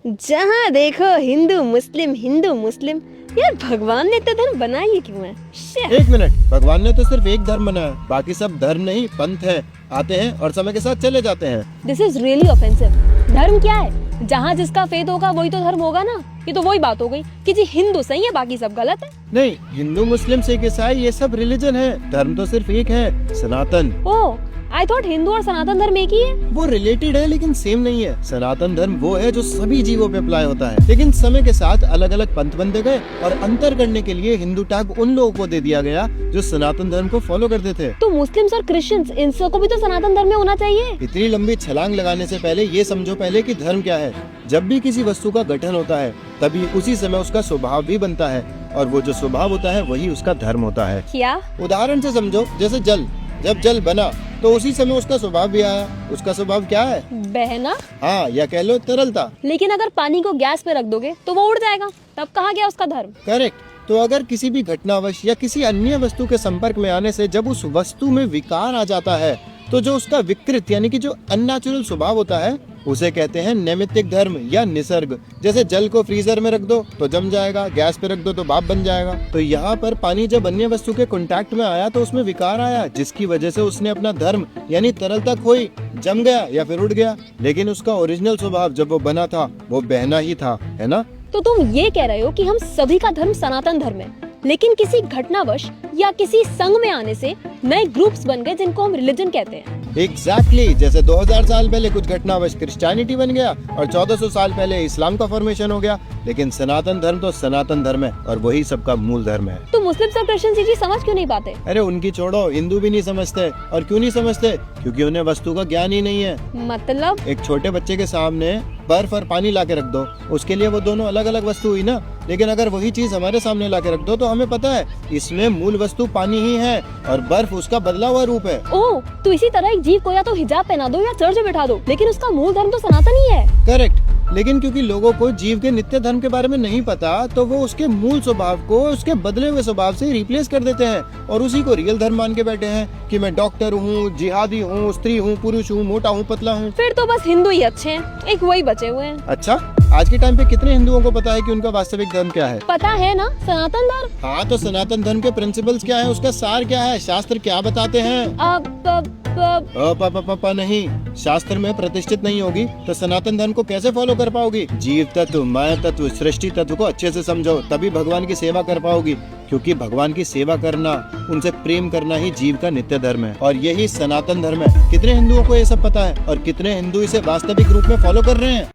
जहाँ देखो हिंदू मुस्लिम। यार भगवान ने तो धर्म बनाया ही क्यों है? एक मिनट, भगवान ने तो सिर्फ एक धर्म बनाया, बाकी सब धर्म नहीं पंथ है, आते हैं और समय के साथ चले जाते हैं। This is really offensive. धर्म क्या है? जहाँ जिसका फेथ होगा वही तो धर्म होगा ना। ये तो वही बात हो गई कि जी हिंदू सही है बाकी सब गलत है। नहीं, हिंदू मुस्लिम सिख ईसाई ये सब रिलीजन है, धर्म तो सिर्फ एक है, सनातन। ओह, आई थॉट हिंदू और सनातन धर्म एक ही है। वो रिलेटेड है लेकिन सेम नहीं है। सनातन धर्म वो है जो सभी जीवों पे अप्लाई होता है, लेकिन समय के साथ अलग अलग पंथ बनते गए और अंतर करने के लिए हिंदू टैग उन लोगों को दे दिया गया जो सनातन धर्म को फॉलो करते थे। तो मुस्लिम्स और क्रिश्चियंस इन सबको भी तो सनातन धर्म में होना चाहिए। इतनी लंबी छलांग लगाने से पहले ये समझो पहले कि धर्म क्या है। जब भी किसी वस्तु का गठन होता है तभी उसी समय उसका स्वभाव भी बनता है, और वो जो स्वभाव होता है वही उसका धर्म होता है। क्या? उदाहरण से समझो, जैसे जल, जब जल बना तो उसी समय उसका स्वभाव भी आया। उसका स्वभाव क्या है? बहना। हाँ, या कह लो तरलता। लेकिन अगर पानी को गैस पे रख दोगे तो वो उड़ जाएगा, तब कहाँ गया उसका धर्म? करेक्ट। तो अगर किसी भी घटनावश या किसी अन्य वस्तु के संपर्क में आने से जब उस वस्तु में विकार आ जाता है तो जो उसका विकृत यानी कि जो अननेचुरल स्वभाव होता है उसे कहते हैं नैमित्तिक धर्म या निसर्ग। जैसे जल को फ्रीजर में रख दो तो जम जाएगा, गैस पे रख दो तो भाप बन जाएगा। तो यहाँ पर पानी जब अन्य वस्तु के कांटेक्ट में आया तो उसमें विकार आया, जिसकी वजह से उसने अपना धर्म यानी तरलता खोई, जम गया या फिर उड़ गया। लेकिन उसका ओरिजिनल स्वभाव जब वो बना था वो बहना ही था, है ना? तो तुम ये कह रहे हो कि हम सभी का धर्म सनातन धर्म है, लेकिन किसी घटनावश या किसी संघ में आने से नए ग्रुप्स बन गए जिनको हम रिलीजन कहते हैं। एग्जैक्टली। जैसे 2000 साल पहले कुछ घटनावश क्रिश्चियनिटी बन गया और 1400 साल पहले इस्लाम का फॉर्मेशन हो गया, लेकिन सनातन धर्म तो सनातन धर्म है और वही सबका मूल धर्म है। तो मुस्लिम और क्रिश्चियन जी समझ क्यों नहीं पाते? अरे उनकी छोड़ो, हिंदू भी नहीं समझते। और क्यों नहीं समझते? क्योंकि उन्हें वस्तु का ज्ञान ही नहीं है। मतलब? एक छोटे बच्चे के सामने बर्फ और पानी ला के रख दो, उसके लिए वो दोनों अलग अलग वस्तु हुई ना। लेकिन अगर वही चीज हमारे सामने ला के रख दो तो हमें पता है इसमें मूल वस्तु पानी ही है और बर्फ उसका बदला हुआ रूप है। ओह, तो इसी तरह एक जीव को या तो हिजाब पहना दो या चर्च में बैठा दो, लेकिन उसका मूल धर्म तो सनातन ही है। करेक्ट। लेकिन क्योंकि लोगों को जीव के नित्य धर्म के बारे में नहीं पता तो वो उसके मूल स्वभाव को उसके बदले हुए स्वभाव से रिप्लेस कर देते हैं और उसी को रियल धर्म मान के बैठे हैं कि मैं डॉक्टर हूँ, जिहादी हूँ, स्त्री हूँ, पुरुष हूँ, मोटा हूँ, पतला हूँ। फिर तो बस हिंदू ही अच्छे हैं, एक वही बचे हुए हैं। अच्छा, आज के टाइम पे कितने हिंदुओं को पता है कि उनका वास्तविक धर्म क्या है? पता है ना, सनातन धर्म। हाँ, तो सनातन धर्म के प्रिंसिपल्स क्या है, उसका सार क्या है, शास्त्र क्या बताते हैं? नहीं, शास्त्र में प्रतिष्ठित नहीं होगी तो सनातन धर्म को कैसे फॉलो कर पाओगी? जीव तत्व, माया तत्व, सृष्टि तत्व को अच्छे से समझो, तभी भगवान की सेवा कर पाओगी। क्योंकि भगवान की सेवा करना, उनसे प्रेम करना ही जीव का नित्य धर्म है और यही सनातन धर्म है। कितने हिंदुओं को ये सब पता है और कितने हिंदू इसे वास्तविक रूप में फॉलो कर रहे हैं?